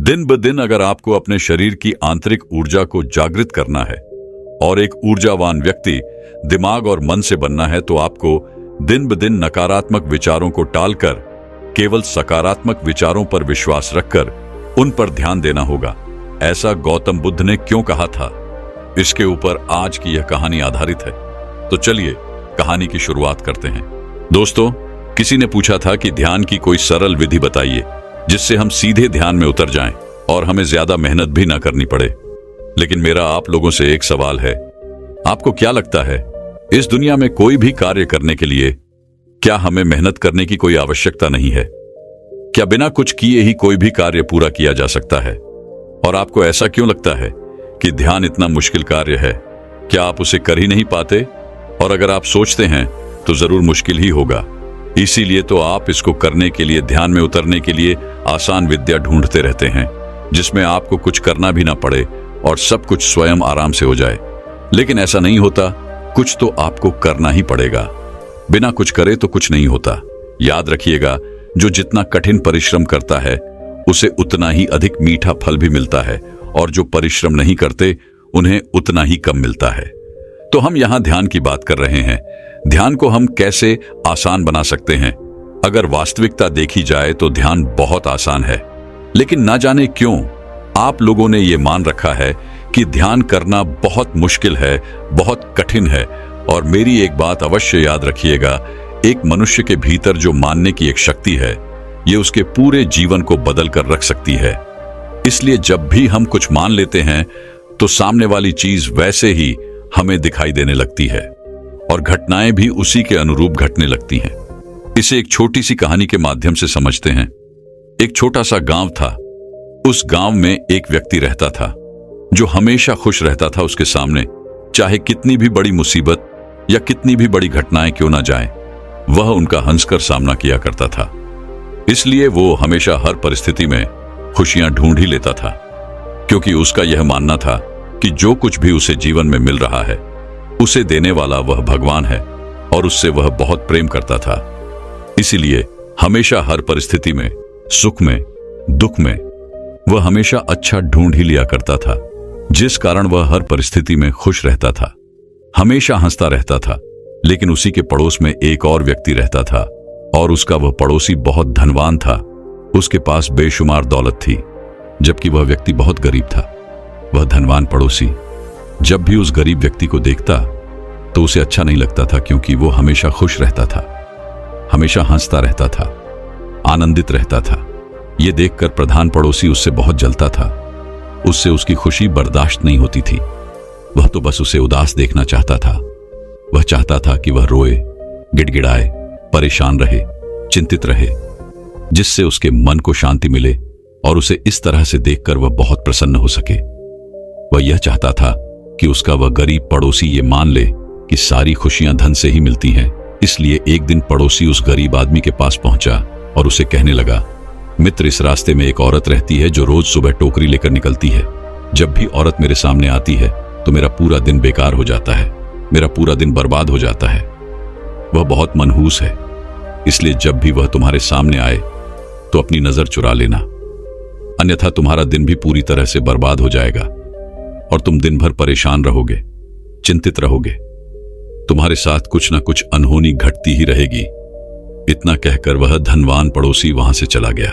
दिन ब दिन अगर आपको अपने शरीर की आंतरिक ऊर्जा को जागृत करना है और एक ऊर्जावान व्यक्ति दिमाग और मन से बनना है, तो आपको दिन ब दिन नकारात्मक विचारों को टालकर केवल सकारात्मक विचारों पर विश्वास रखकर उन पर ध्यान देना होगा। ऐसा गौतम बुद्ध ने क्यों कहा था, इसके ऊपर आज की यह कहानी आधारित है। तो चलिए कहानी की शुरुआत करते हैं। दोस्तों, किसी ने पूछा था कि ध्यान की कोई सरल विधि बताइए जिससे हम सीधे ध्यान में उतर जाएं और हमें ज्यादा मेहनत भी ना करनी पड़े। लेकिन मेरा आप लोगों से एक सवाल है, आपको क्या लगता है इस दुनिया में कोई भी कार्य करने के लिए क्या हमें मेहनत करने की कोई आवश्यकता नहीं है? क्या बिना कुछ किए ही कोई भी कार्य पूरा किया जा सकता है? और आपको ऐसा क्यों लगता है कि ध्यान इतना मुश्किल कार्य है? क्या आप उसे कर ही नहीं पाते? और अगर आप सोचते हैं तो जरूर मुश्किल ही होगा। इसीलिए तो आप इसको करने के लिए, ध्यान में उतरने के लिए आसान विद्या ढूंढते रहते हैं, जिसमें आपको कुछ करना भी ना पड़े और सब कुछ स्वयं आराम से हो जाए। लेकिन ऐसा नहीं होता, कुछ तो आपको करना ही पड़ेगा। बिना कुछ करे तो कुछ नहीं होता। याद रखिएगा, जो जितना कठिन परिश्रम करता है उसे उतना ही अधिक मीठा फल भी मिलता है, और जो परिश्रम नहीं करते उन्हें उतना ही कम मिलता है। तो हम यहाँ ध्यान की बात कर रहे हैं। ध्यान को हम कैसे आसान बना सकते हैं? अगर वास्तविकता देखी जाए तो ध्यान बहुत आसान है, लेकिन ना जाने क्यों आप लोगों ने ये मान रखा है कि ध्यान करना बहुत मुश्किल है, बहुत कठिन है। और मेरी एक बात अवश्य याद रखिएगा, एक मनुष्य के भीतर जो मानने की एक शक्ति है, ये उसके पूरे जीवन को बदल कर रख सकती है। इसलिए जब भी हम कुछ मान लेते हैं तो सामने वाली चीज वैसे ही हमें दिखाई देने लगती है और घटनाएं भी उसी के अनुरूप घटने लगती हैं। इसे एक छोटी सी कहानी के माध्यम से समझते हैं। एक छोटा सा गांव था। उस गांव में एक व्यक्ति रहता था जो हमेशा खुश रहता था। उसके सामने चाहे कितनी भी बड़ी मुसीबत या कितनी भी बड़ी घटनाएं क्यों ना जाएं, वह उनका हंसकर सामना किया करता था। इसलिए वो हमेशा हर परिस्थिति में खुशियां ढूंढ ही लेता था, क्योंकि उसका यह मानना था कि जो कुछ भी उसे जीवन में मिल रहा है उसे देने वाला वह भगवान है और उससे वह बहुत प्रेम करता था। इसीलिए हमेशा हर परिस्थिति में, सुख में, दुख में वह हमेशा अच्छा ढूंढ ही लिया करता था, जिस कारण वह हर परिस्थिति में खुश रहता था, हमेशा हंसता रहता था। लेकिन उसी के पड़ोस में एक और व्यक्ति रहता था और उसका वह पड़ोसी बहुत धनवान था। उसके पास बेशुमार दौलत थी, जबकि वह व्यक्ति बहुत गरीब था। वह धनवान पड़ोसी जब भी उस गरीब व्यक्ति को देखता तो उसे अच्छा नहीं लगता था, क्योंकि वो हमेशा खुश रहता था, हमेशा हंसता रहता था, आनंदित रहता था। ये देखकर प्रधान पड़ोसी उससे बहुत जलता था। उससे उसकी खुशी बर्दाश्त नहीं होती थी। वह तो बस उसे उदास देखना चाहता था। वह चाहता था कि वह रोए, गिड़गिड़ाए, परेशान रहे, चिंतित रहे, जिससे उसके मन को शांति मिले और उसे इस तरह से देखकर वह बहुत प्रसन्न हो सके। वह यह चाहता था कि उसका वह गरीब पड़ोसी ये मान ले कि सारी खुशियां धन से ही मिलती हैं। इसलिए एक दिन पड़ोसी उस गरीब आदमी के पास पहुंचा और उसे कहने लगा, मित्र, इस रास्ते में एक औरत रहती है जो रोज सुबह टोकरी लेकर निकलती है। जब भी औरत मेरे सामने आती है तो मेरा पूरा दिन बेकार हो जाता है, मेरा पूरा दिन बर्बाद हो जाता है। वह बहुत मनहूस है, इसलिए जब भी वह तुम्हारे सामने आए तो अपनी नजर चुरा लेना, अन्यथा तुम्हारा दिन भी पूरी तरह से बर्बाद हो जाएगा और तुम दिन भर परेशान रहोगे, चिंतित रहोगे। तुम्हारे साथ कुछ ना कुछ अनहोनी घटती ही रहेगी। इतना कहकर वह धनवान पड़ोसी वहां से चला गया।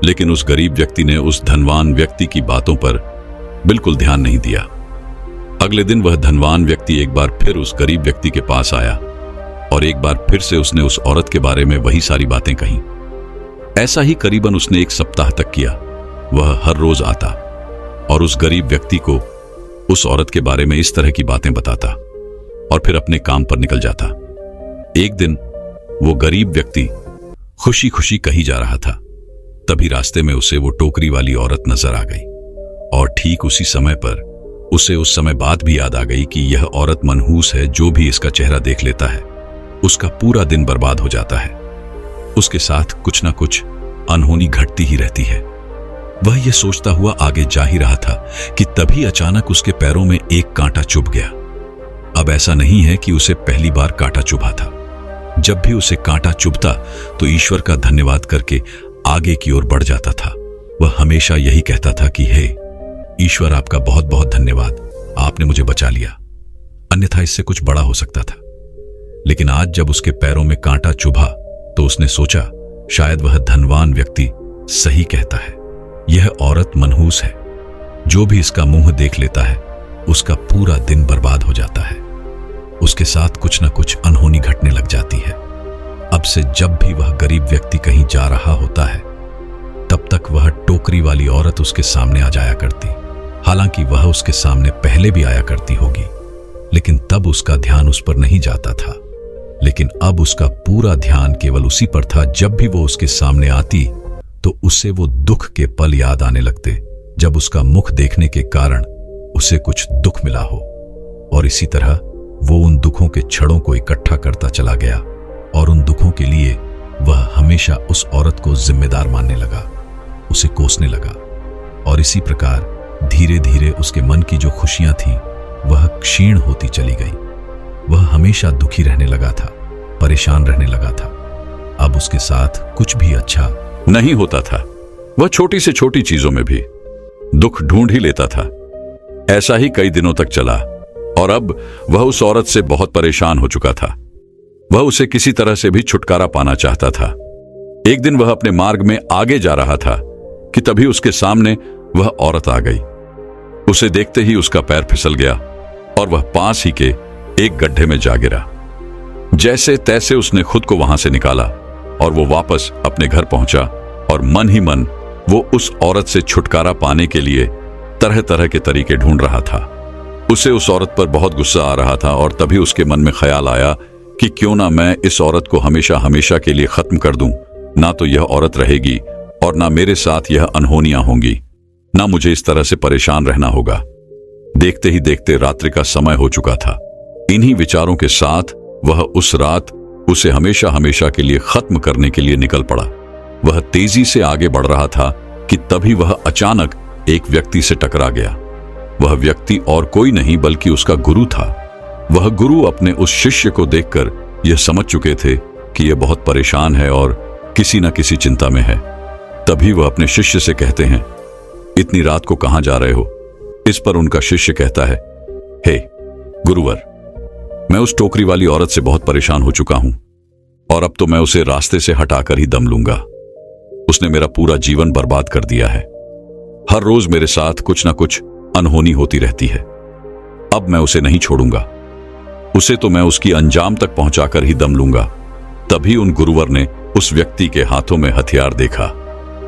लेकिन उस गरीब व्यक्ति ने उस धनवान व्यक्ति की बातों पर बिल्कुल ध्यान नहीं दिया। अगले दिन वह धनवान व्यक्ति एक बार फिर उस गरीब व्यक्ति के पास आया और एक बार फिर से उसने उस औरत के बारे में वही सारी बातें कही। ऐसा ही करीबन उसने एक सप्ताह तक किया। वह हर रोज आता और उस गरीब व्यक्ति को उस औरत के बारे में इस तरह की बातें बताता और फिर अपने काम पर निकल जाता। एक दिन वो गरीब व्यक्ति खुशी खुशी कहीं जा रहा था। तभी रास्ते में उसे वो टोकरी वाली औरत नजर आ गई और ठीक उसी समय पर उसे उस समय बात भी याद आ गई कि यह औरत मनहूस है। जो भी इसका चेहरा देख लेता है उसका पूरा दिन बर्बाद हो जाता है। उसके साथ कुछ ना कुछ अनहोनी घटती ही रहती है। वह यह सोचता हुआ आगे जा ही रहा था कि तभी अचानक उसके पैरों में एक कांटा चुभ गया। अब ऐसा नहीं है कि उसे पहली बार कांटा चुभा था। जब भी उसे कांटा चुभता तो ईश्वर का धन्यवाद करके आगे की ओर बढ़ जाता था वह हमेशा यही कहता था कि हे ईश्वर, आपका बहुत बहुत धन्यवाद, आपने मुझे बचा लिया, अन्यथा इससे कुछ बड़ा हो सकता था। लेकिन आज जब उसके पैरों में कांटा चुभा तो उसने सोचा शायद वह धनवान व्यक्ति सही कहता है। यह औरत मनहूस है, जो भी इसका मुंह देख लेता है उसका पूरा दिन बर्बाद हो जाता है। उसके साथ कुछ न कुछ अनहोनी घटने लग जाती है। अब से जब भी वह गरीब व्यक्ति कहीं जा रहा होता है तब तक वह टोकरी वाली औरत उसके सामने आ जाया करती। हालांकि वह उसके सामने पहले भी आया करती होगी, लेकिन तब उसका ध्यान उस पर नहीं जाता था। लेकिन अब उसका पूरा ध्यान केवल उसी पर था। जब भी वो उसके सामने आती तो उसे वो दुख के पल याद आने लगते, जब उसका मुख देखने के कारण उसे कुछ दुख मिला हो। और इसी तरह वो उन दुखों के छड़ों को इकट्ठा करता चला गया और उन दुखों के लिए वह हमेशा उस औरत को जिम्मेदार मानने लगा, उसे कोसने लगा। और इसी प्रकार धीरे धीरे उसके मन की जो खुशियां थीं वह क्षीण होती चली गई। वह हमेशा दुखी रहने लगा था, परेशान रहने लगा था। अब उसके साथ कुछ भी अच्छा नहीं होता था। वह छोटी से छोटी चीजों में भी दुख ढूंढ ही लेता था। ऐसा ही कई दिनों तक चला और अब वह उस औरत से बहुत परेशान हो चुका था। वह उसे किसी तरह से भी छुटकारा पाना चाहता था। एक दिन वह अपने मार्ग में आगे जा रहा था कि तभी उसके सामने वह औरत आ गई। उसे देखते ही उसका पैर फिसल गया और वह पास ही के एक गड्ढे में जा गिरा। जैसे तैसे उसने खुद को वहां से निकाला और वो वापस अपने घर पहुंचा और मन ही मन वो उस औरत से छुटकारा पाने के लिए तरह तरह के तरीके ढूंढ रहा था। उसे उस औरत पर बहुत गुस्सा आ रहा था और तभी उसके मन में ख्याल आया कि क्यों ना मैं इस औरत को हमेशा हमेशा के लिए खत्म कर दूं। ना तो यह औरत रहेगी और ना मेरे साथ यह अनहोनियां होंगी, ना मुझे इस तरह से परेशान रहना होगा। देखते ही देखते रात्रि का समय हो चुका था। इन्हीं विचारों के साथ वह उस रात उसे हमेशा हमेशा के लिए खत्म करने के लिए निकल पड़ा। वह तेजी से आगे बढ़ रहा था कि तभी वह अचानक एक व्यक्ति से टकरा गया। वह व्यक्ति और कोई नहीं बल्कि उसका गुरु था। वह गुरु अपने उस शिष्य को देखकर यह समझ चुके थे कि यह बहुत परेशान है और किसी न किसी चिंता में है। तभी वह अपने शिष्य से कहते हैं, इतनी रात को कहां जा रहे हो? इस पर उनका शिष्य कहता है, हे गुरुवर, मैं उस टोकरी वाली औरत से बहुत परेशान हो चुका हूं और अब तो मैं उसे रास्ते से हटाकर ही दम लूंगा। उसने मेरा पूरा जीवन बर्बाद कर दिया है। हर रोज मेरे साथ कुछ ना कुछ अनहोनी होती रहती है। अब मैं उसे नहीं छोड़ूंगा। उसे तो मैं उसकी अंजाम तक पहुंचाकर ही दम लूंगा। तभी उन गुरुवर ने उस व्यक्ति के हाथों में हथियार देखा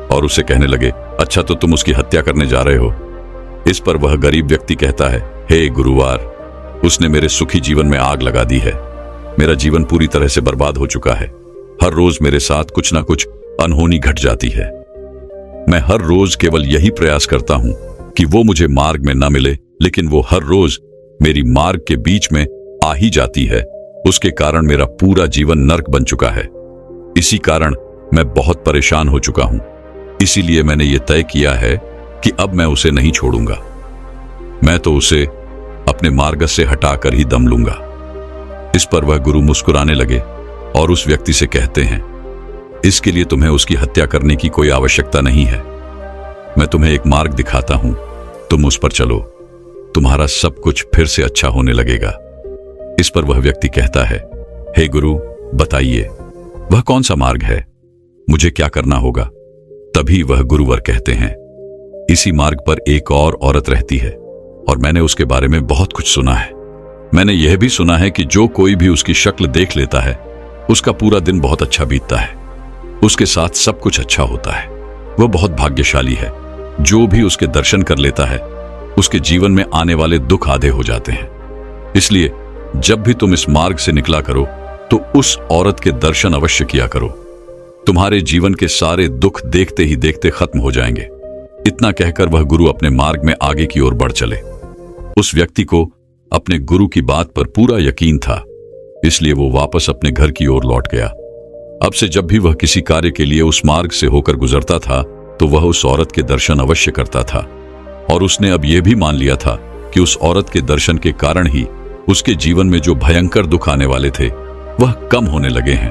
और उसे कहने लगे, अच्छा तो तुम उसकी हत्या करने जा रहे हो? इस पर वह गरीब व्यक्ति कहता है, हे गुरुवार, उसने मेरे सुखी जीवन में आग लगा दी है। मेरा जीवन पूरी तरह से बर्बाद हो चुका है। हर रोज मेरे साथ कुछ ना कुछ अनहोनी घट जाती है। मैं हर रोज केवल यही प्रयास करता हूं कि वो मुझे मार्ग में न मिले, लेकिन वो हर रोज मेरी मार्ग के बीच में आ ही जाती है। उसके कारण मेरा पूरा जीवन नर्क बन चुका है। इसी कारण मैं बहुत परेशान हो चुका हूं। इसीलिए मैंने ये तय किया है कि अब मैं उसे नहीं छोड़ूंगा। मैं तो उसे अपने मार्ग से हटाकर ही दम लूंगा। इस पर वह गुरु मुस्कुराने लगे और उस व्यक्ति से कहते हैं, इसके लिए तुम्हें उसकी हत्या करने की कोई आवश्यकता नहीं है। मैं तुम्हें एक मार्ग दिखाता हूं, तुम उस पर चलो, तुम्हारा सब कुछ फिर से अच्छा होने लगेगा। इस पर वह व्यक्ति कहता है, हे गुरु, बताइए वह कौन सा मार्ग है? मुझे क्या करना होगा? तभी वह गुरुवर कहते हैं, इसी मार्ग पर एक और औरत रहती है और मैंने उसके बारे में बहुत कुछ सुना है। मैंने यह भी सुना है कि जो कोई भी उसकी शक्ल देख लेता है उसका पूरा दिन बहुत अच्छा बीतता है, उसके साथ सब कुछ अच्छा होता है। वह बहुत भाग्यशाली है। जो भी उसके दर्शन कर लेता है उसके जीवन में आने वाले दुख आधे हो जाते हैं। इसलिए जब भी तुम इस मार्ग से निकला करो तो उस औरत के दर्शन अवश्य किया करो। तुम्हारे जीवन के सारे दुख देखते ही देखते खत्म हो जाएंगे। इतना कहकर वह गुरु अपने मार्ग में आगे की ओर बढ़ चले। उस व्यक्ति को अपने गुरु की बात पर पूरा यकीन था, इसलिए वो वापस अपने घर की ओर लौट गया। अब से जब भी वह किसी कार्य के लिए उस मार्ग से होकर गुजरता था तो वह उस औरत के दर्शन अवश्य करता था। और उसने अब यह भी मान लिया था कि उस औरत के दर्शन के कारण ही उसके जीवन में जो भयंकर दुख आने वाले थे वह कम होने लगे हैं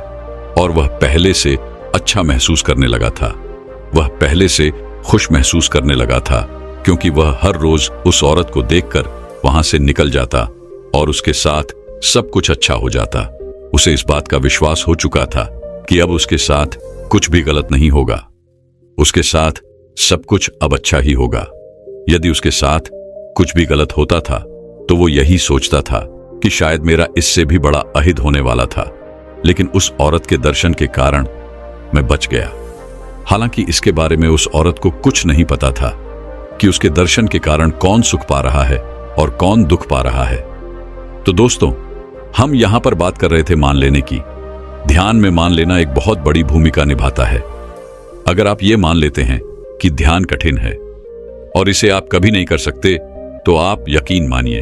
और वह पहले से अच्छा महसूस करने लगा था। वह पहले से खुश महसूस करने लगा था, क्योंकि वह हर रोज उस औरत को देखकर वहां से निकल जाता और उसके साथ सब कुछ अच्छा हो जाता। उसे इस बात का विश्वास हो चुका था कि अब उसके साथ कुछ भी गलत नहीं होगा, उसके साथ सब कुछ अब अच्छा ही होगा। यदि उसके साथ कुछ भी गलत होता था तो वो यही सोचता था कि शायद मेरा इससे भी बड़ा अहित होने वाला था, लेकिन उस औरत के दर्शन के कारण मैं बच गया। हालांकि इसके बारे में उस औरत को कुछ नहीं पता था कि उसके दर्शन के कारण कौन सुख पा रहा है और कौन दुख पा रहा है। तो दोस्तों, हम यहां पर बात कर रहे थे मान लेने की। ध्यान में मान लेना एक बहुत बड़ी भूमिका निभाता है। अगर आप ये मान लेते हैं कि ध्यान कठिन है और इसे आप कभी नहीं कर सकते, तो आप यकीन मानिए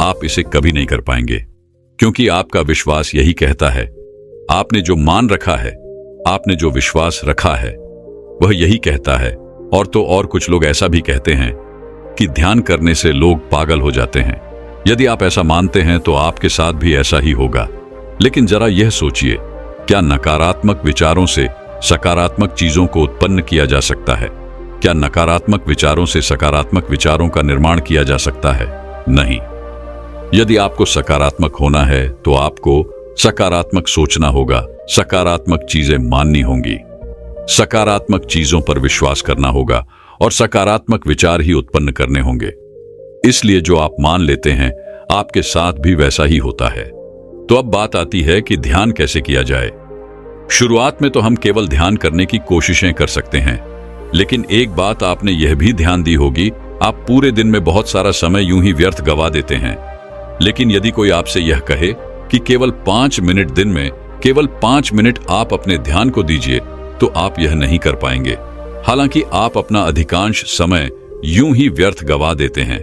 आप इसे कभी नहीं कर पाएंगे, क्योंकि आपका विश्वास यही कहता है। आपने जो मान रखा है, आपने जो विश्वास रखा है, वह यही कहता है। और तो और कुछ लोग ऐसा भी कहते हैं कि ध्यान करने से लोग पागल हो जाते हैं। यदि आप ऐसा मानते हैं तो आपके साथ भी ऐसा ही होगा। लेकिन जरा यह सोचिए, क्या नकारात्मक विचारों से सकारात्मक चीजों को उत्पन्न किया जा सकता है? क्या नकारात्मक विचारों से सकारात्मक विचारों का निर्माण किया जा सकता है? नहीं। यदि आपको सकारात्मक होना है तो आपको सकारात्मक सोचना होगा, सकारात्मक चीजें माननी होंगी, सकारात्मक चीजों पर विश्वास करना होगा और सकारात्मक विचार ही उत्पन्न करने होंगे। इसलिए जो आप मान लेते हैं आपके साथ भी वैसा ही होता है। तो अब बात आती है कि ध्यान कैसे किया जाए। शुरुआत में तो हम केवल ध्यान करने की कोशिशें कर सकते हैं, लेकिन एक बात आपने यह भी ध्यान दी होगी, आप पूरे दिन में बहुत सारा समय यूं ही व्यर्थ गवा देते हैं। लेकिन यदि कोई आपसे यह कहे कि केवल 5 मिनट दिन में, केवल 5 मिनट आप अपने ध्यान को दीजिए, तो आप यह नहीं कर पाएंगे। हालांकि आप अपना अधिकांश समय यूं ही व्यर्थ गवा देते हैं,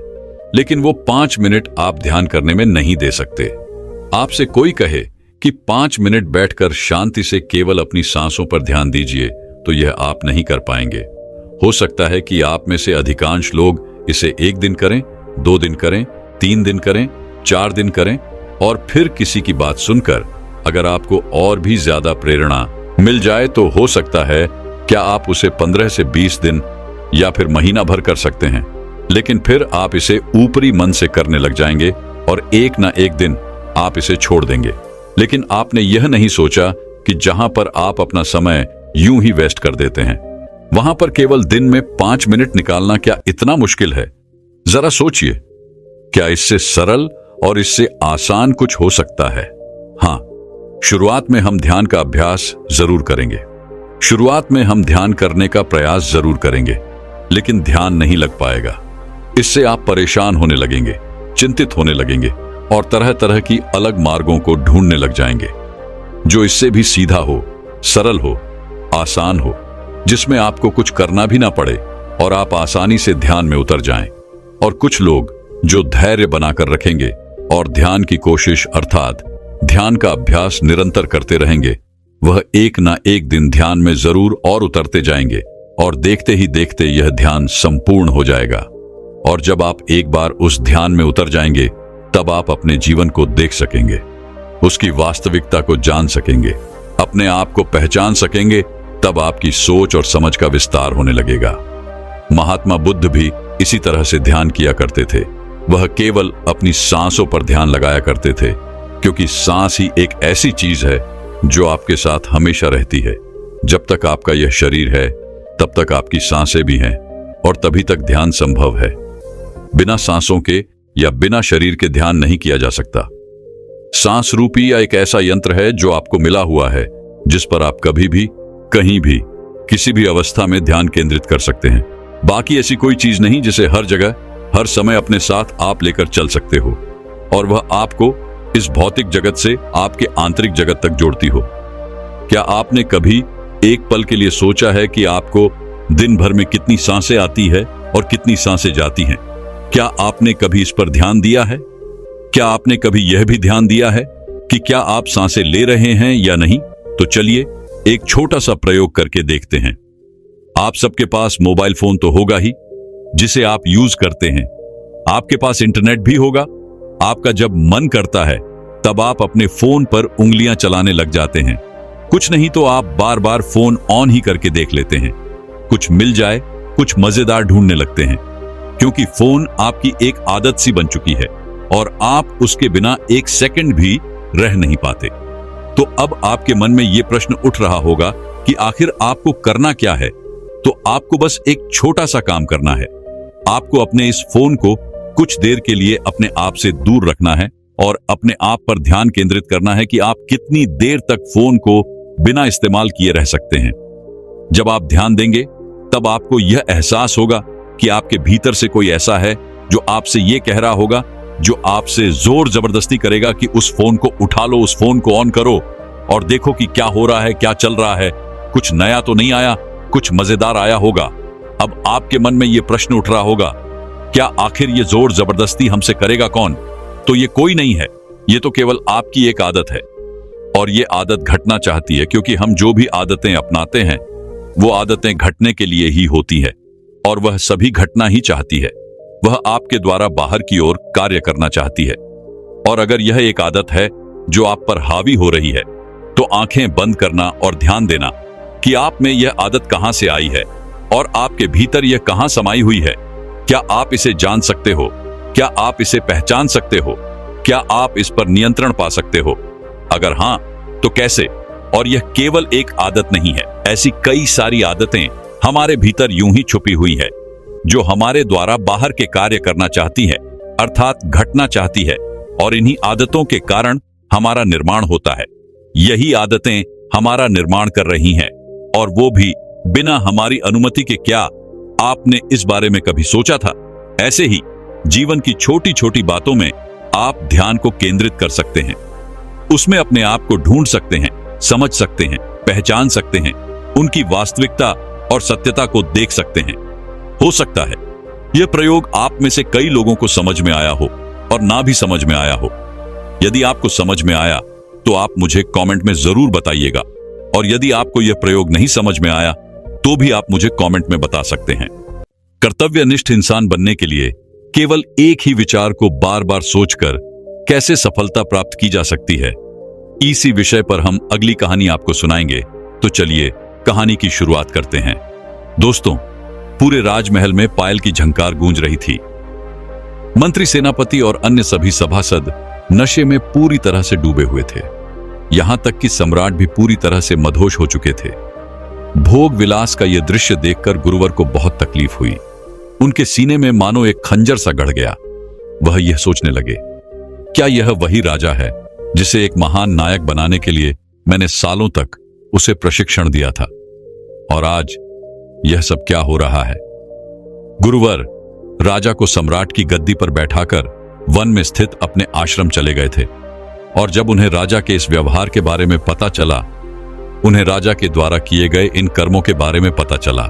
लेकिन वो 5 मिनट आप ध्यान करने में नहीं दे सकते। आपसे कोई कहे कि 5 मिनट बैठकर शांति से केवल अपनी सांसों पर ध्यान दीजिए, तो यह आप नहीं कर पाएंगे। हो सकता है कि आप में से अधिकांश लोग इसे 1 दिन करें, 2 दिन करें, 3 दिन करें, 4 दिन करें, और फिर किसी की बात सुनकर अगर आपको और भी ज्यादा प्रेरणा मिल जाए तो हो सकता है क्या आप उसे 15 से 20 दिन या फिर महीना भर कर सकते हैं। लेकिन फिर आप इसे ऊपरी मन से करने लग जाएंगे और एक ना एक दिन आप इसे छोड़ देंगे। लेकिन आपने यह नहीं सोचा कि जहां पर आप अपना समय यूं ही वेस्ट कर देते हैं, वहां पर केवल दिन में 5 मिनट निकालना क्या इतना मुश्किल है? जरा सोचिए, क्या इससे सरल और इससे आसान कुछ हो सकता है? हाँ, शुरुआत में हम ध्यान का अभ्यास जरूर करेंगे, शुरुआत में हम ध्यान करने का प्रयास जरूर करेंगे, लेकिन ध्यान नहीं लग पाएगा। इससे आप परेशान होने लगेंगे, चिंतित होने लगेंगे और तरह तरह की अलग मार्गों को ढूंढने लग जाएंगे, जो इससे भी सीधा हो, सरल हो, आसान हो, जिसमें आपको कुछ करना भी ना पड़े और आप आसानी से ध्यान में उतर जाएं। और कुछ लोग जो धैर्य बनाकर रखेंगे और ध्यान की कोशिश अर्थात ध्यान का अभ्यास निरंतर करते रहेंगे, वह एक ना एक दिन ध्यान में जरूर और उतरते जाएंगे और देखते ही देखते यह ध्यान संपूर्ण हो जाएगा। और जब आप एक बार उस ध्यान में उतर जाएंगे, तब आप अपने जीवन को देख सकेंगे, उसकी वास्तविकता को जान सकेंगे, अपने आप को पहचान सकेंगे। तब आपकी सोच और समझ का विस्तार होने लगेगा। महात्मा बुद्ध भी इसी तरह से ध्यान किया करते थे। वह केवल अपनी सांसों पर ध्यान लगाया करते थे, क्योंकि सांस ही एक ऐसी चीज है जो आपके साथ हमेशा रहती है। जब तक आपका यह शरीर है, तब तक आपकी सांसें भी हैं और तभी तक ध्यान संभव है। बिना सांसों के या बिना शरीर के ध्यान नहीं किया जा सकता। सांस रूपी या एक ऐसा यंत्र है जो आपको मिला हुआ है, जिस पर आप कभी भी, कहीं भी, किसी भी अवस्था में ध्यान केंद्रित कर सकते हैं। बाकी ऐसी कोई चीज नहीं जिसे हर जगह, हर समय अपने साथ आप लेकर चल सकते हो और वह आपको इस भौतिक जगत से आपके आंतरिक जगत तक जोड़ती हो। क्या आपने कभी एक पल के लिए सोचा है कि आपको दिन भर में कितनी सांसें आती है और कितनी सांसें जाती हैं? क्या आपने कभी इस पर ध्यान दिया है? क्या आपने कभी यह भी ध्यान दिया है कि क्या आप सांसें ले रहे हैं या नहीं? तो चलिए एक छोटा सा प्रयोग करके देखते हैं। आप सबके पास मोबाइल फोन तो होगा ही, जिसे आप यूज करते हैं। आपके पास इंटरनेट भी होगा। आपका जब मन करता है तब आप अपने फोन पर उंगलियां चलाने लग जाते हैं। कुछ नहीं तो आप बार बार फोन ऑन ही करके देख लेते हैं। कुछ मिल जाए, कुछ मजेदार ढूंढने लगते हैं, क्योंकि फोन आपकी एक आदत सी बन चुकी है और आप उसके बिना एक सेकंड भी रह नहीं पाते। तो अब आपके मन में यह प्रश्न उठ रहा होगा कि आखिर आपको करना क्या है। तो आपको बस एक छोटा सा काम करना है। आपको अपने इस फोन को कुछ देर के लिए अपने आप से दूर रखना है और अपने आप पर ध्यान केंद्रित करना है कि आप कितनी देर तक फोन को बिना इस्तेमाल किए रह सकते हैं। जब आप ध्यान देंगे तब आपको यह एहसास होगा कि आपके भीतर से कोई ऐसा है जो आपसे यह कह रहा होगा, जो आपसे जोर जबरदस्ती करेगा कि उस फोन को उठा लो, उस फोन को ऑन करो और देखो कि क्या हो रहा है, क्या चल रहा है, कुछ नया तो नहीं आया, कुछ मजेदार आया होगा। अब आपके मन में यह प्रश्न उठ रहा होगा, क्या आखिर ये जोर जबरदस्ती हमसे करेगा कौन? तो ये कोई नहीं है, ये तो केवल आपकी एक आदत है और ये आदत घटना चाहती है, क्योंकि हम जो भी आदतें अपनाते हैं वो आदतें घटने के लिए ही होती है और वह सभी घटना ही चाहती है। वह आपके द्वारा बाहर की ओर कार्य करना चाहती है। और अगर यह एक आदत है जो आप पर हावी हो रही है तो आंखें बंद करना और ध्यान देना कि आप में यह आदत कहां से आई है और आपके भीतर यह कहां समाई हुई है। क्या आप इसे जान सकते हो? क्या आप इसे पहचान सकते हो? क्या आप इस पर नियंत्रण पा सकते हो? अगर हां तो कैसे? और यह केवल एक आदत नहीं है, ऐसी कई सारी आदतें हमारे भीतर यूं ही छुपी हुई है जो हमारे द्वारा बाहर के कार्य करना चाहती है, अर्थात घटना चाहती है। और इन्हीं आदतों के कारण हमारा निर्माण होता है। यही आदतें हमारा निर्माण कर रही हैं और वो भी बिना हमारी अनुमति के। क्या आपने इस बारे में कभी सोचा था? ऐसे ही जीवन की छोटी छोटी बातों में आप ध्यान को केंद्रित कर सकते हैं, उसमें अपने आप को ढूंढ सकते हैं, समझ सकते हैं, पहचान सकते हैं, उनकी वास्तविकता और सत्यता को देख सकते हैं। हो सकता है यह प्रयोग आप में से कई लोगों को समझ में आया हो और ना भी समझ में आया हो। यदि आपको समझ में आया तो आप मुझे कमेंट में जरूर बताइएगा, और यदि आपको यह प्रयोग नहीं समझ में आया तो भी आप मुझे कमेंट में बता सकते हैं। कर्तव्यनिष्ठ इंसान बनने के लिए केवल एक ही विचार को बार बार सोचकर कैसे सफलता प्राप्त की जा सकती है, इसी विषय पर हम अगली कहानी आपको सुनाएंगे। तो चलिए कहानी की शुरुआत करते हैं। दोस्तों, पूरे राजमहल में पायल की झंकार गूंज रही थी। मंत्री, सेनापति और अन्य सभी सभासद नशे में पूरी तरह से डूबे हुए थे। यहां तक कि सम्राट भी पूरी तरह से मदहोश हो चुके थे। भोग विलास का यह दृश्य देखकर गुरुवर को बहुत तकलीफ हुई। उनके सीने में मानो एक खंजर सा गड़ गया। वह यह सोचने लगे, क्या यह वही राजा है जिसे एक महान नायक बनाने के लिए मैंने सालों तक उसे प्रशिक्षण दिया था? और आज यह सब क्या हो रहा है? गुरुवर राजा को सम्राट की गद्दी पर बैठाकर वन में स्थित अपने आश्रम चले गए थे, और जब उन्हें राजा के इस व्यवहार के बारे में पता चला, उन्हें राजा के द्वारा किए गए इन कर्मों के बारे में पता चला,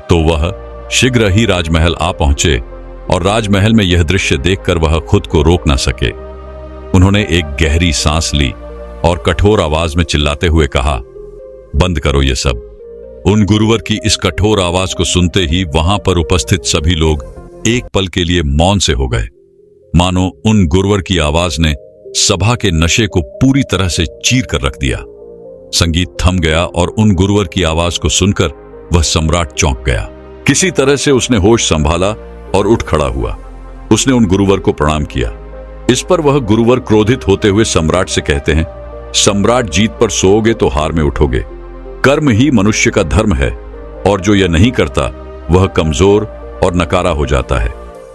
तो वह शीघ्र ही राजमहल आ पहुंचे। और राजमहल में यह दृश्य देखकर वह खुद को रोक न सके। उन्होंने एक गहरी सांस ली और कठोर आवाज में चिल्लाते हुए कहा, बंद करो ये सब। उन गुरुवर की इस कठोर आवाज को सुनते ही वहां पर उपस्थित सभी लोग एक पल के लिए मौन से हो गए, मानो उन गुरुवर की आवाज ने सभा के नशे को पूरी तरह से चीर कर रख दिया। संगीत थम गया और उन गुरुवर की आवाज को सुनकर वह सम्राट चौंक गया। किसी तरह से उसने होश संभाला और उठ खड़ा हुआ। उसने उन गुरुवर को प्रणाम किया। इस पर वह गुरुवर क्रोधित होते हुए सम्राट से कहते हैं, सम्राट, जीत पर सोओगे तो हार में उठोगे। कर्म ही मनुष्य का धर्म है और जो यह नहीं करता वह कमजोर और नकारा हो जाता है।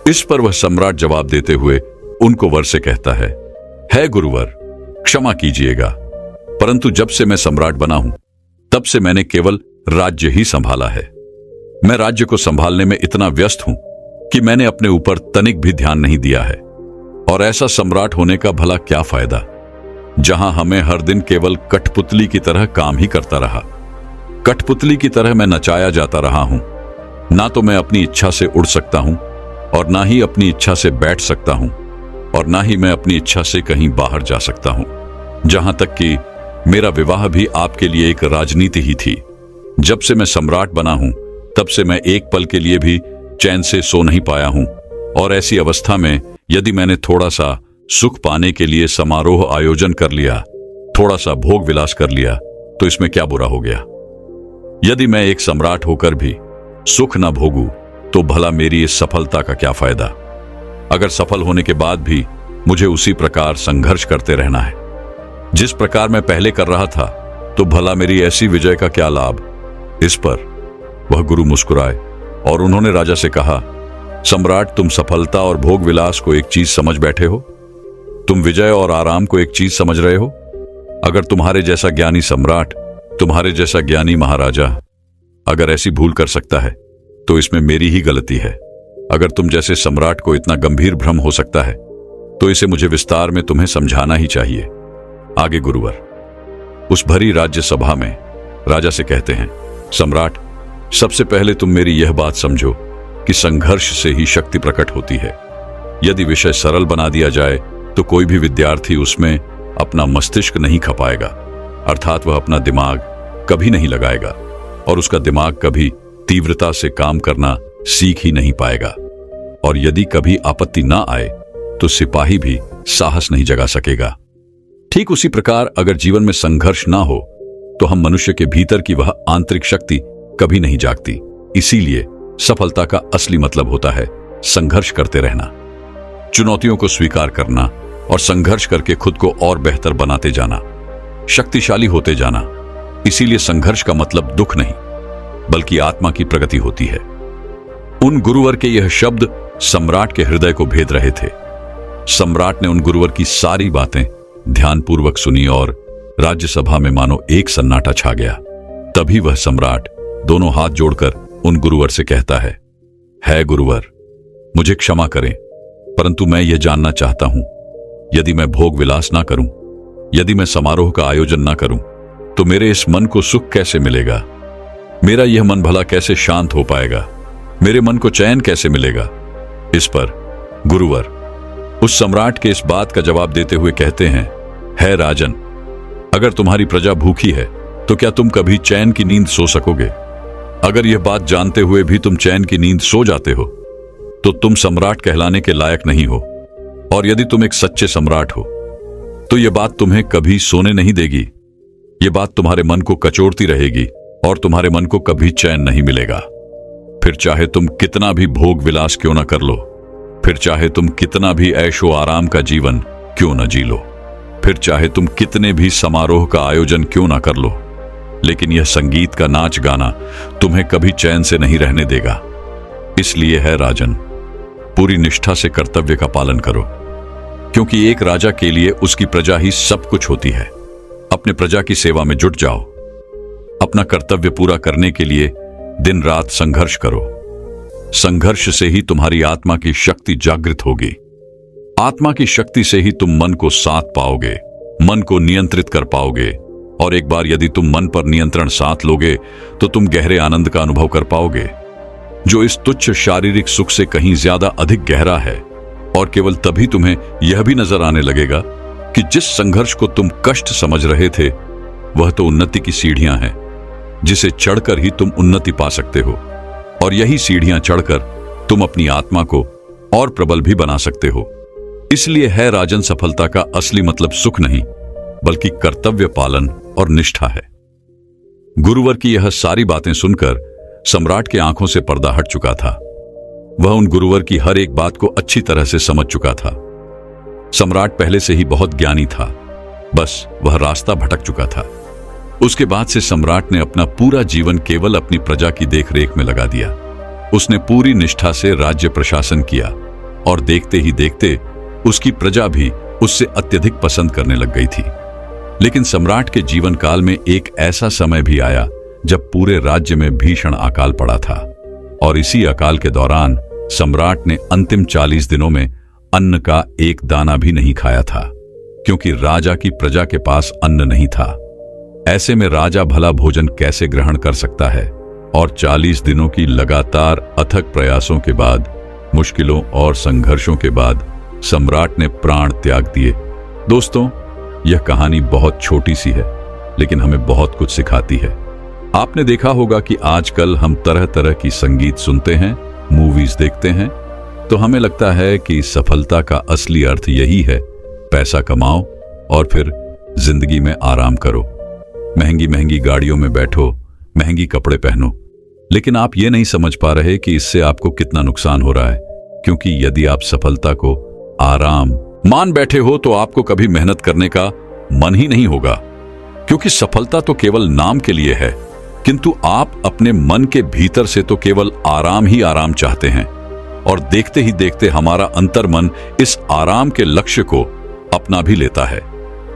इस पर वह सम्राट जवाब देते हुए उनको वर से कहता है गुरुवर, क्षमा कीजिएगा, परंतु जब से मैं सम्राट बना हूं तब से मैंने केवल राज्य ही संभाला है। मैं राज्य को संभालने में इतना व्यस्त हूं कि मैंने अपने ऊपर तनिक भी ध्यान नहीं दिया है। और ऐसा सम्राट होने का भला क्या फायदा, जहां हमें हर दिन केवल कठपुतली की तरह काम ही करता रहा। कठपुतली की तरह मैं नचाया जाता रहा हूं। ना तो मैं अपनी इच्छा से उड़ सकता हूं और ना ही अपनी इच्छा से बैठ सकता हूं, और ना ही मैं अपनी इच्छा से कहीं बाहर जा सकता हूं। जहां तक कि मेरा विवाह भी आपके लिए एक राजनीति ही थी। जब से मैं सम्राट बना हूं तब से मैं एक पल के लिए भी चैन से सो नहीं पाया हूं। और ऐसी अवस्था में यदि मैंने थोड़ा सा सुख पाने के लिए समारोह आयोजन कर लिया, थोड़ा सा भोग विलास कर लिया, तो इसमें क्या बुरा हो गया? यदि मैं एक सम्राट होकर भी सुख न भोगूं तो भला मेरी इस सफलता का क्या फायदा। अगर सफल होने के बाद भी मुझे उसी प्रकार संघर्ष करते रहना है जिस प्रकार मैं पहले कर रहा था, तो भला मेरी ऐसी विजय का क्या लाभ। इस पर वह गुरु मुस्कुराए और उन्होंने राजा से कहा, सम्राट, तुम सफलता और भोग विलास को एक चीज समझ बैठे हो, तुम विजय और आराम को एक चीज समझ रहे हो। अगर तुम्हारे जैसा ज्ञानी सम्राट, तुम्हारे जैसा ज्ञानी महाराजा अगर ऐसी भूल कर सकता है तो इसमें मेरी ही गलती है। अगर तुम जैसे सम्राट को इतना गंभीर भ्रम हो सकता है तो इसे मुझे विस्तार में तुम्हें समझाना ही चाहिए। आगे गुरुवर उस भरी राज्य सभा में राजा से कहते हैं, सम्राट, सबसे पहले तुम मेरी यह बात समझो कि संघर्ष से ही शक्ति प्रकट होती है। यदि विषय सरल बना दिया जाए तो कोई भी विद्यार्थी उसमें अपना मस्तिष्क नहीं खपाएगा, अर्थात वह अपना दिमाग कभी नहीं लगाएगा और उसका दिमाग कभी तीव्रता से काम करना सीख ही नहीं पाएगा। और यदि कभी आपत्ति ना आए तो सिपाही भी साहस नहीं जगा सकेगा। ठीक उसी प्रकार अगर जीवन में संघर्ष ना हो तो हम मनुष्य के भीतर की वह आंतरिक शक्ति कभी नहीं जागती। इसीलिए सफलता का असली मतलब होता है संघर्ष करते रहना, चुनौतियों को स्वीकार करना और संघर्ष करके खुद को और बेहतर बनाते जाना, शक्तिशाली होते जाना। इसीलिए संघर्ष का मतलब दुख नहीं बल्कि आत्मा की प्रगति होती है। उन गुरुवर के यह शब्द सम्राट के हृदय को भेद रहे थे। सम्राट ने उन गुरुवर की सारी बातें ध्यानपूर्वक सुनी और राज्यसभा में मानो एक सन्नाटा छा गया। तभी वह सम्राट दोनों हाथ जोड़कर उन गुरुवर से कहता है गुरुवर, मुझे क्षमा करें, परंतु मैं यह जानना चाहता हूं, यदि मैं भोग विलास ना करूं, यदि मैं समारोह का आयोजन ना करूं, तो मेरे इस मन को सुख कैसे मिलेगा। मेरा यह मन भला कैसे शांत हो पाएगा, मेरे मन को चैन कैसे मिलेगा। इस पर गुरुवर उस सम्राट के इस बात का जवाब देते हुए कहते हैं, है राजन, अगर तुम्हारी प्रजा भूखी है तो क्या तुम कभी चैन की नींद सो सकोगे। अगर यह बात जानते हुए भी तुम चैन की नींद सो जाते हो तो तुम सम्राट कहलाने के लायक नहीं हो। और यदि तुम एक सच्चे सम्राट हो तो यह बात तुम्हें कभी सोने नहीं देगी। यह बात तुम्हारे मन को कचोड़ती रहेगी और तुम्हारे मन को कभी चैन नहीं मिलेगा। फिर चाहे तुम कितना भी भोग विलास क्यों न कर लो, फिर चाहे तुम कितना भी ऐशो आराम का जीवन क्यों न जी लो, फिर चाहे तुम कितने भी समारोह का आयोजन क्यों ना कर लो, लेकिन यह संगीत का नाच गाना तुम्हें कभी चैन से नहीं रहने देगा। इसलिए है राजन, पूरी निष्ठा से कर्तव्य का पालन करो, क्योंकि एक राजा के लिए उसकी प्रजा ही सब कुछ होती है। अपने प्रजा की सेवा में जुट जाओ। अपना कर्तव्य पूरा करने के लिए दिन रात संघर्ष करो। संघर्ष से ही तुम्हारी आत्मा की शक्ति जागृत होगी। आत्मा की शक्ति से ही तुम मन को साथ पाओगे, मन को नियंत्रित कर पाओगे। और एक बार यदि तुम मन पर नियंत्रण साथ लोगे तो तुम गहरे आनंद का अनुभव कर पाओगे, जो इस तुच्छ शारीरिक सुख से कहीं ज्यादा अधिक गहरा है। और केवल तभी तुम्हें यह भी नजर आने लगेगा कि जिस संघर्ष को तुम कष्ट समझ रहे थे वह तो उन्नति की सीढ़ियां हैं, जिसे चढ़कर ही तुम उन्नति पा सकते हो। और यही सीढ़ियां चढ़कर तुम अपनी आत्मा को और प्रबल भी बना सकते हो। इसलिए है राजन, सफलता का असली मतलब सुख नहीं बल्कि कर्तव्य पालन और निष्ठा है। गुरुवर की यह सारी बातें सुनकर सम्राट के आंखों से पर्दा हट चुका था। वह उन गुरुवर की हर एक बात को अच्छी तरह से समझ चुका था। सम्राट पहले से ही बहुत ज्ञानी था, बस वह रास्ता भटक चुका था। उसके बाद से सम्राट ने अपना पूरा जीवन केवल अपनी प्रजा की देखरेख में लगा दिया। उसने पूरी निष्ठा से राज्य प्रशासन किया और देखते ही देखते उसकी प्रजा भी उससे अत्यधिक पसंद करने लग गई थी। लेकिन सम्राट के जीवन काल में एक ऐसा समय भी आया जब पूरे राज्य में भीषण अकाल पड़ा था। और इसी अकाल के दौरान सम्राट ने अंतिम 40 दिनों में अन्न का एक दाना भी नहीं खाया था, क्योंकि राजा की प्रजा के पास अन्न नहीं था। ऐसे में राजा भला भोजन कैसे ग्रहण कर सकता है। और 40 दिनों की लगातार अथक प्रयासों के बाद, मुश्किलों और संघर्षों के बाद सम्राट ने प्राण त्याग दिए। दोस्तों, यह कहानी बहुत छोटी सी है लेकिन हमें बहुत कुछ सिखाती है। आपने देखा होगा कि आजकल हम तरह तरह की संगीत सुनते हैं, मूवीज देखते हैं, तो हमें लगता है कि सफलता का असली अर्थ यही है, पैसा कमाओ और फिर जिंदगी में आराम करो, महंगी महंगी गाड़ियों में बैठो, महंगी कपड़े पहनो। लेकिन आप ये नहीं समझ पा रहे कि इससे आपको कितना नुकसान हो रहा है, क्योंकि यदि आप सफलता को आराम मान बैठे हो तो आपको कभी मेहनत करने का मन ही नहीं होगा, क्योंकि सफलता तो केवल नाम के लिए है, किंतु आप अपने मन के भीतर से तो केवल आराम ही आराम चाहते हैं। और देखते ही देखते हमारा अंतर्मन इस आराम के लक्ष्य को अपना भी लेता है।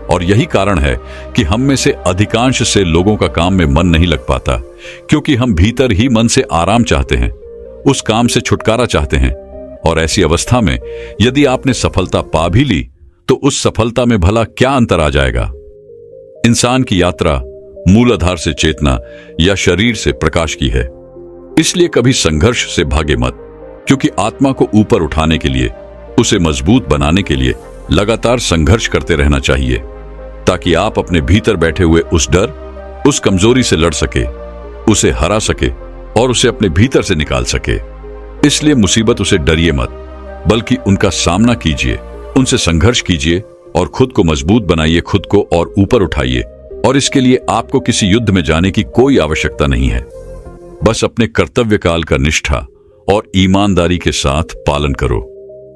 और यही कारण है कि हम में से अधिकांश से लोगों का काम में मन नहीं लग पाता, क्योंकि हम भीतर ही मन से आराम चाहते हैं, उस काम से छुटकारा चाहते हैं। और ऐसी अवस्था में यदि आपने सफलता पा भी ली तो उस सफलता में भला क्या अंतर आ जाएगा। इंसान की यात्रा मूलाधार से चेतना या शरीर से प्रकाश की है। इसलिए कभी संघर्ष से भागे मत, क्योंकि आत्मा को ऊपर उठाने के लिए, उसे मजबूत बनाने के लिए लगातार संघर्ष करते रहना चाहिए, ताकि आप अपने भीतर बैठे हुए उस डर, उस कमजोरी से लड़ सके, उसे हरा सके और उसे अपने भीतर से निकाल सके। इसलिए मुसीबत उसे डरिए मत, बल्कि उनका सामना कीजिए, उनसे संघर्ष कीजिए और खुद को मजबूत बनाइए, खुद को और ऊपर उठाइए। और इसके लिए आपको किसी युद्ध में जाने की कोई आवश्यकता नहीं है। बस अपने कर्तव्य काल का निष्ठा और ईमानदारी के साथ पालन करो।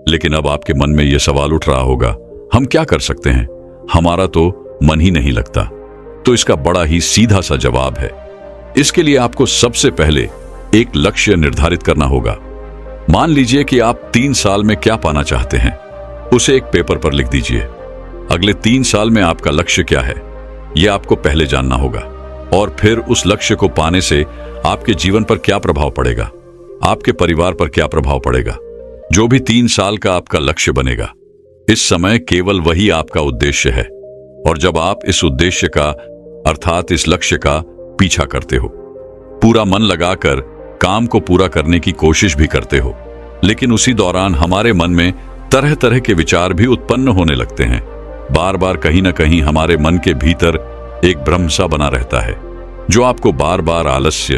लेकिन अब आपके मन में यह सवाल उठ रहा होगा, हम क्या कर सकते हैं, हमारा तो मन ही नहीं लगता। तो इसका बड़ा ही सीधा सा जवाब है। इसके लिए आपको सबसे पहले एक लक्ष्य निर्धारित करना होगा। मान लीजिए कि आप 3 साल में क्या पाना चाहते हैं, उसे एक पेपर पर लिख दीजिए। अगले 3 साल में आपका लक्ष्य क्या है, यह आपको पहले जानना होगा। और फिर उस लक्ष्य को पाने से आपके जीवन पर क्या प्रभाव पड़ेगा, आपके परिवार पर क्या प्रभाव पड़ेगा। जो भी 3 साल का आपका लक्ष्य बनेगा, इस समय केवल वही आपका उद्देश्य है। और जब आप इस उद्देश्य का अर्थात इस लक्ष्य का पीछा करते हो, पूरा मन लगाकर काम को पूरा करने की कोशिश भी करते हो, लेकिन उसी दौरान हमारे मन में तरह तरह के विचार भी उत्पन्न होने लगते हैं। बार बार कहीं ना कहीं हमारे मन के भीतर एक भ्रम सा बना रहता है, जो आपको बार बार आलस्य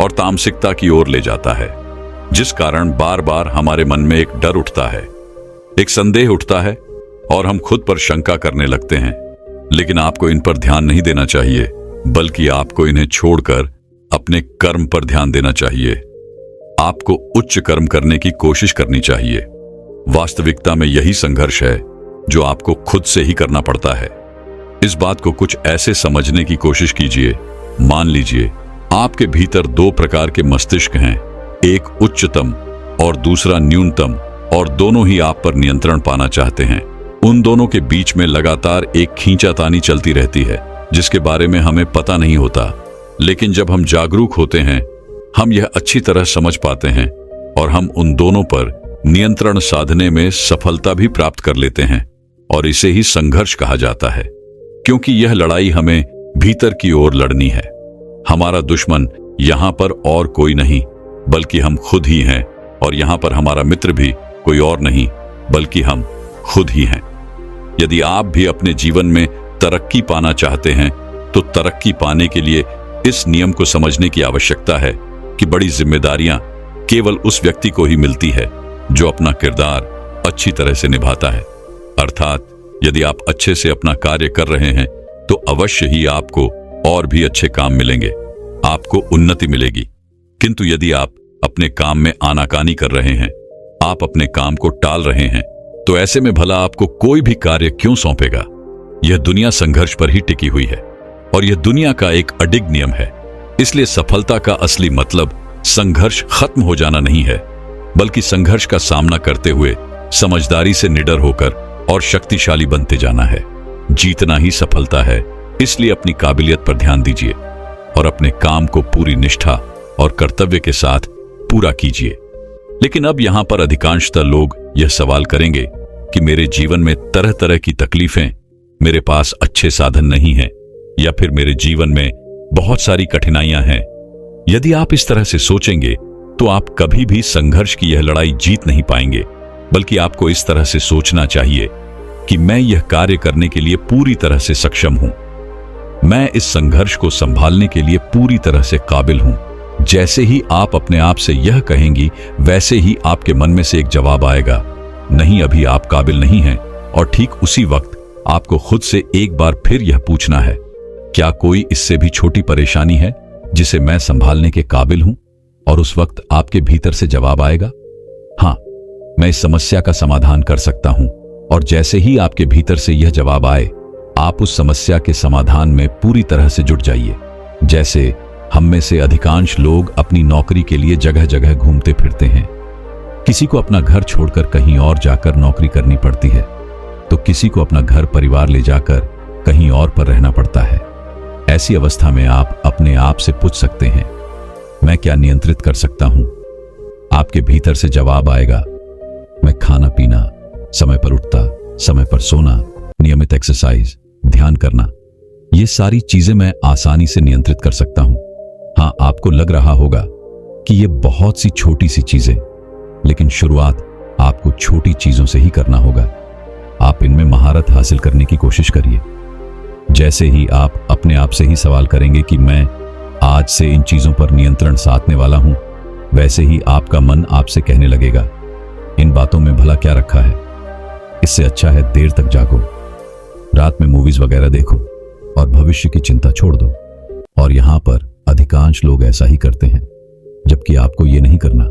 और तामसिकता की ओर ले जाता है, जिस कारण बार बार हमारे मन में एक डर उठता है, एक संदेह उठता है और हम खुद पर शंका करने लगते हैं। लेकिन आपको इन पर ध्यान नहीं देना चाहिए, बल्कि आपको इन्हें छोड़कर अपने कर्म पर ध्यान देना चाहिए। आपको उच्च कर्म करने की कोशिश करनी चाहिए। वास्तविकता में यही संघर्ष है जो आपको खुद से ही करना पड़ता है। इस बात को कुछ ऐसे समझने की कोशिश कीजिए। मान लीजिए आपके भीतर 2 प्रकार के मस्तिष्क हैं, एक उच्चतम और दूसरा न्यूनतम, और दोनों ही आप पर नियंत्रण पाना चाहते हैं। उन दोनों के बीच में लगातार एक खींचातानी चलती रहती है, जिसके बारे में हमें पता नहीं होता। लेकिन जब हम जागरूक होते हैं, हम यह अच्छी तरह समझ पाते हैं और हम उन दोनों पर नियंत्रण साधने में सफलता भी प्राप्त कर लेते हैं। और इसे ही संघर्ष कहा जाता है, क्योंकि यह लड़ाई हमें भीतर की ओर लड़नी है। हमारा दुश्मन यहां पर और कोई नहीं बल्कि हम खुद ही हैं, और यहां पर हमारा मित्र भी कोई और नहीं बल्कि हम खुद ही हैं। यदि आप भी अपने जीवन में तरक्की पाना चाहते हैं, तो तरक्की पाने के लिए इस नियम को समझने की आवश्यकता है कि बड़ी जिम्मेदारियां केवल उस व्यक्ति को ही मिलती है जो अपना किरदार अच्छी तरह से निभाता है। अर्थात यदि आप अच्छे से अपना कार्य कर रहे हैं, तो अवश्य ही आपको और भी अच्छे काम मिलेंगे, आपको उन्नति मिलेगी। किंतु यदि आप अपने काम में आनाकानी कर रहे हैं, आप अपने काम को टाल रहे हैं, तो ऐसे में भला आपको कोई भी कार्य क्यों सौंपेगा। यह दुनिया संघर्ष पर ही टिकी हुई है और यह दुनिया का एक अडिग नियम है। इसलिए सफलता का असली मतलब संघर्ष खत्म हो जाना नहीं है, बल्कि संघर्ष का सामना करते हुए समझदारी से निडर होकर और शक्तिशाली बनते जाना है। जीतना ही सफलता है। इसलिए अपनी काबिलियत पर ध्यान दीजिए और अपने काम को पूरी निष्ठा और कर्तव्य के साथ पूरा कीजिए। लेकिन अब यहां पर अधिकांशतः लोग यह सवाल करेंगे कि मेरे जीवन में तरह तरह की तकलीफें, मेरे पास अच्छे साधन नहीं हैं, या फिर मेरे जीवन में बहुत सारी कठिनाइयां हैं। यदि आप इस तरह से सोचेंगे तो आप कभी भी संघर्ष की यह लड़ाई जीत नहीं पाएंगे, बल्कि आपको इस तरह से सोचना चाहिए कि मैं यह कार्य करने के लिए पूरी तरह से सक्षम हूं, मैं इस संघर्ष को संभालने के लिए पूरी तरह से काबिल हूं। जैसे ही आप अपने आप से यह कहेंगी, वैसे ही आपके मन में से एक जवाब आएगा, नहीं, अभी आप काबिल नहीं हैं। और ठीक उसी वक्त आपको खुद से एक बार फिर यह पूछना है, क्या कोई इससे भी छोटी परेशानी है जिसे मैं संभालने के काबिल हूं? और उस वक्त आपके भीतर से जवाब आएगा, हाँ, मैं इस समस्या का समाधान कर सकता हूं। और जैसे ही आपके भीतर से यह जवाब आए, आप उस समस्या के समाधान में पूरी तरह से जुट जाइए। जैसे हम में से अधिकांश लोग अपनी नौकरी के लिए जगह जगह घूमते फिरते हैं। किसी को अपना घर छोड़कर कहीं और जाकर नौकरी करनी पड़ती है, तो किसी को अपना घर परिवार ले जाकर कहीं और पर रहना पड़ता है। ऐसी अवस्था में आप अपने आप से पूछ सकते हैं, मैं क्या नियंत्रित कर सकता हूं? आपके भीतर से जवाब आएगा, मैं खाना पीना, समय पर उठना, समय पर सोना, नियमित एक्सरसाइज, ध्यान करना, ये सारी चीजें मैं आसानी से नियंत्रित कर सकता हूं। हां, आपको लग रहा होगा कि ये बहुत सी छोटी सी चीजें, लेकिन शुरुआत आपको छोटी चीजों से ही करना होगा। आप इनमें महारत हासिल करने की कोशिश करिए। जैसे ही आप अपने आप से ही सवाल करेंगे कि मैं आज से इन चीजों पर नियंत्रण साधने वाला हूं, वैसे ही आपका मन आपसे कहने लगेगा, इन बातों में भला क्या रखा है, इससे अच्छा है देर तक जागो, रात में मूवीज वगैरह देखो और भविष्य की चिंता छोड़ दो। और यहां पर अधिकांश लोग ऐसा ही करते हैं, जबकि आपको ये नहीं करना,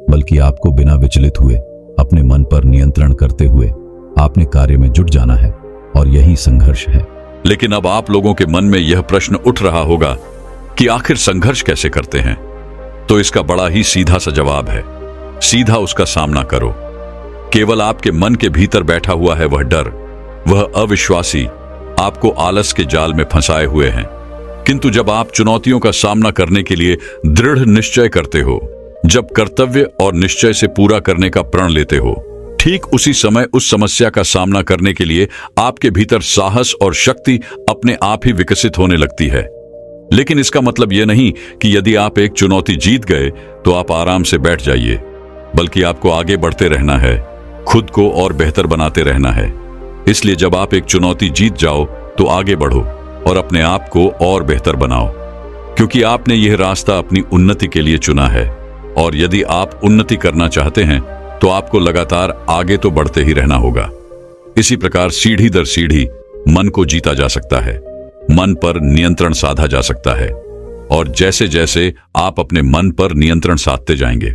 बल्कि आपको बिना विचलित हुए अपने मन पर नियंत्रण करते हुए आपने कार्य में जुट जाना है। और यही संघर्ष है। लेकिन अब आप लोगों के मन में यह प्रश्न उठ रहा होगा कि आखिर संघर्ष कैसे करते हैं? तो इसका बड़ा ही सीधा सा जवाब है, सीधा उसका सामना करो। केवल आपके मन के भीतर बैठा हुआ है वह डर, वह अविश्वासी आपको आलस के जाल में फंसाए हुए हैं। किंतु जब आप चुनौतियों का सामना करने के लिए दृढ़ निश्चय करते हो, जब कर्तव्य और निश्चय से पूरा करने का प्रण लेते हो, ठीक उसी समय उस समस्या का सामना करने के लिए आपके भीतर साहस और शक्ति अपने आप ही विकसित होने लगती है। लेकिन इसका मतलब यह नहीं कि यदि आप एक चुनौती जीत गए तो आप आराम से बैठ जाइए, बल्कि आपको आगे बढ़ते रहना है, खुद को और बेहतर बनाते रहना है। इसलिए जब आप एक चुनौती जीत जाओ तो आगे बढ़ो और अपने आप को और बेहतर बनाओ, क्योंकि आपने यह रास्ता अपनी उन्नति के लिए चुना है। और यदि आप उन्नति करना चाहते हैं तो आपको लगातार आगे तो बढ़ते ही रहना होगा। इसी प्रकार सीढ़ी दर सीढ़ी मन को जीता जा सकता है, मन पर नियंत्रण साधा जा सकता है। और जैसे जैसे आप अपने मन पर नियंत्रण साधते जाएंगे,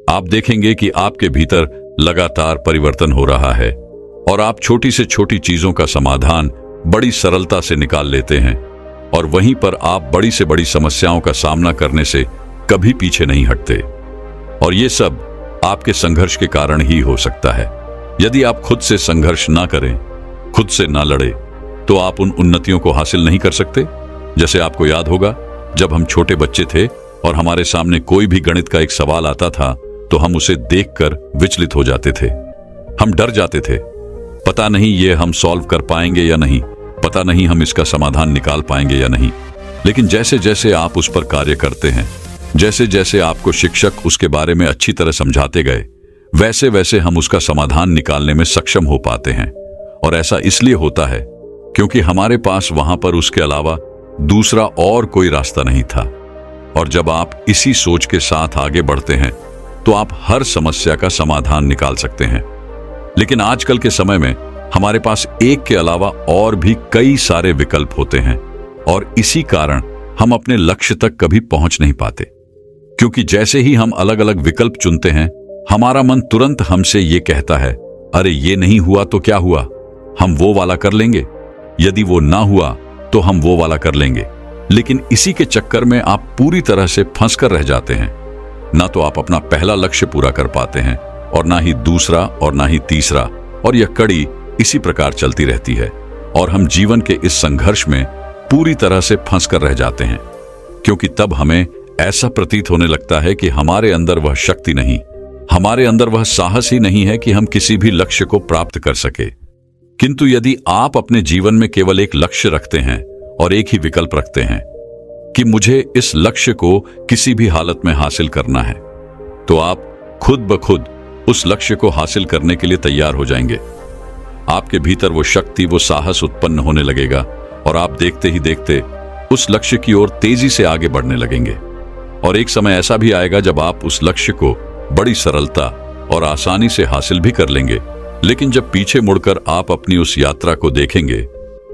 आप देखेंगे कि आपके भीतर लगातार परिवर्तन हो रहा है और आप छोटी से छोटी चीजों का समाधान बड़ी सरलता से निकाल लेते हैं। और वहीं पर आप बड़ी से बड़ी समस्याओं का सामना करने से कभी पीछे नहीं हटते। और ये सब आपके संघर्ष के कारण ही हो सकता है। यदि आप खुद से संघर्ष ना करें, खुद से ना लड़े, तो आप उन उन्नतियों को हासिल नहीं कर सकते। जैसे आपको याद होगा, जब हम छोटे बच्चे थे और हमारे सामने कोई भी गणित का एक सवाल आता था तो हम उसे देखकर विचलित हो जाते थे। हम डर जाते थे, पता नहीं ये हम सॉल्व कर पाएंगे या नहीं, पता नहीं हम इसका समाधान निकाल पाएंगे या नहीं। लेकिन जैसे जैसे आप उस पर कार्य करते हैं, जैसे जैसे आपको शिक्षक उसके बारे में अच्छी तरह समझाते गए, वैसे वैसे हम उसका समाधान निकालने में सक्षम हो पाते हैं। और ऐसा इसलिए होता है क्योंकि हमारे पास वहां पर उसके अलावा दूसरा और कोई रास्ता नहीं था। और जब आप इसी सोच के साथ आगे बढ़ते हैं तो आप हर समस्या का समाधान निकाल सकते हैं। लेकिन आजकल के समय में हमारे पास एक के अलावा और भी कई सारे विकल्प होते हैं, और इसी कारण हम अपने लक्ष्य तक कभी पहुंच नहीं पाते। क्योंकि जैसे ही हम अलग अलग विकल्प चुनते हैं, हमारा मन तुरंत हमसे ये कहता है, अरे ये नहीं हुआ तो क्या हुआ, हम वो वाला कर लेंगे, यदि वो ना हुआ तो हम वो वाला कर लेंगे। लेकिन इसी के चक्कर में आप पूरी तरह से फंस कर रह जाते हैं। ना तो आप अपना पहला लक्ष्य पूरा कर पाते हैं, और ना ही दूसरा, और ना ही तीसरा, और यह कड़ी इसी प्रकार चलती रहती है। और हम जीवन के इस संघर्ष में पूरी तरह से फंस कर रह जाते हैं, क्योंकि तब हमें ऐसा प्रतीत होने लगता है कि हमारे अंदर वह शक्ति नहीं, हमारे अंदर वह साहस ही नहीं है कि हम किसी भी लक्ष्य को प्राप्त कर सके। किंतु यदि आप अपने जीवन में केवल एक लक्ष्य रखते हैं और एक ही विकल्प रखते हैं कि मुझे इस लक्ष्य को किसी भी हालत में हासिल करना है, तो आप खुद ब खुद उस लक्ष्य को हासिल करने के लिए तैयार हो जाएंगे। आपके भीतर वो शक्ति, वो साहस उत्पन्न होने लगेगा, और आप देखते ही देखते उस लक्ष्य की ओर तेजी से आगे बढ़ने लगेंगे। और एक समय ऐसा भी आएगा जब आप उस लक्ष्य को बड़ी सरलता और आसानी से हासिल भी कर लेंगे। लेकिन जब पीछे मुड़कर आप अपनी उस यात्रा को देखेंगे,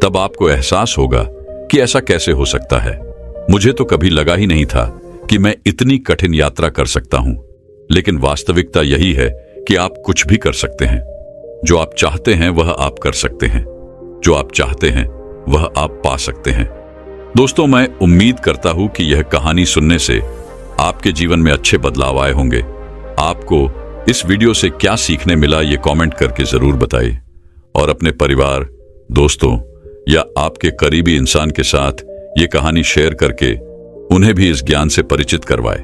तब आपको एहसास होगा कि ऐसा कैसे हो सकता है। मुझे तो कभी लगा ही नहीं था कि मैं इतनी कठिन यात्रा कर सकता हूं, लेकिन वास्तविकता यही है कि आप कुछ भी कर सकते हैं। जो आप चाहते हैं वह आप कर सकते हैं, जो आप चाहते हैं वह आप पा सकते हैं। दोस्तों, मैं उम्मीद करता हूं कि यह कहानी सुनने से आपके जीवन में अच्छे बदलाव आए होंगे। आपको इस वीडियो से क्या सीखने मिला ये कमेंट करके जरूर बताइए, और अपने परिवार, दोस्तों या आपके करीबी इंसान के साथ ये कहानी शेयर करके उन्हें भी इस ज्ञान से परिचित करवाए।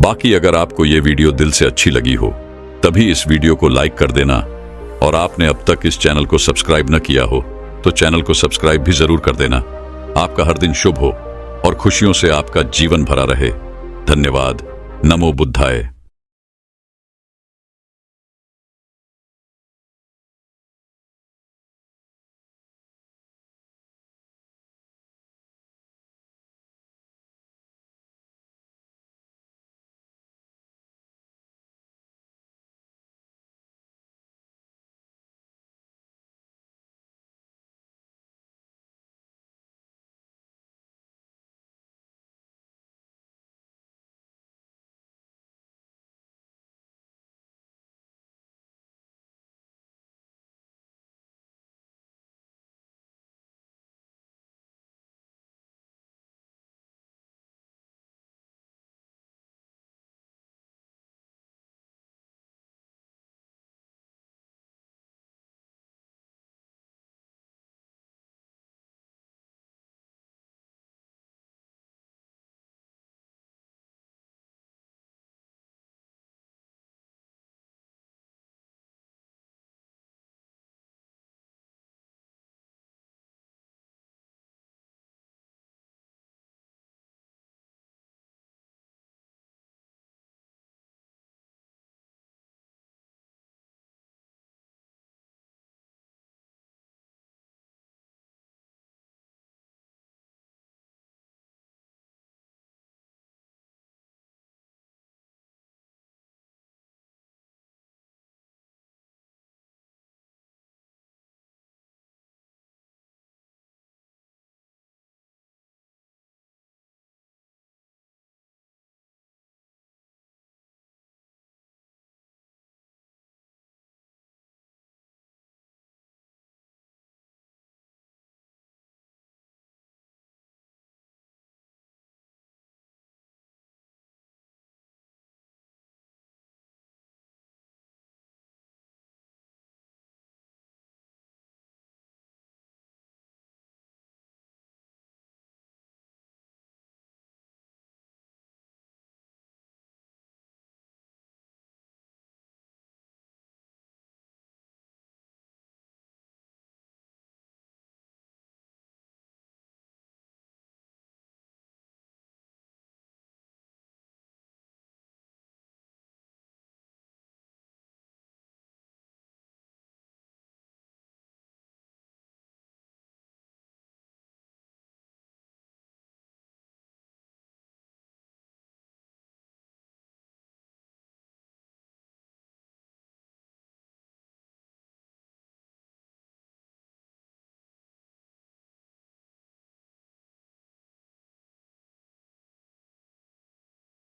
बाकी अगर आपको ये वीडियो दिल से अच्छी लगी हो तभी इस वीडियो को लाइक कर देना, और आपने अब तक इस चैनल को सब्सक्राइब न किया हो तो चैनल को सब्सक्राइब भी जरूर कर देना। आपका हर दिन शुभ हो और खुशियों से आपका जीवन भरा रहे। धन्यवाद। नमो बुद्धाय।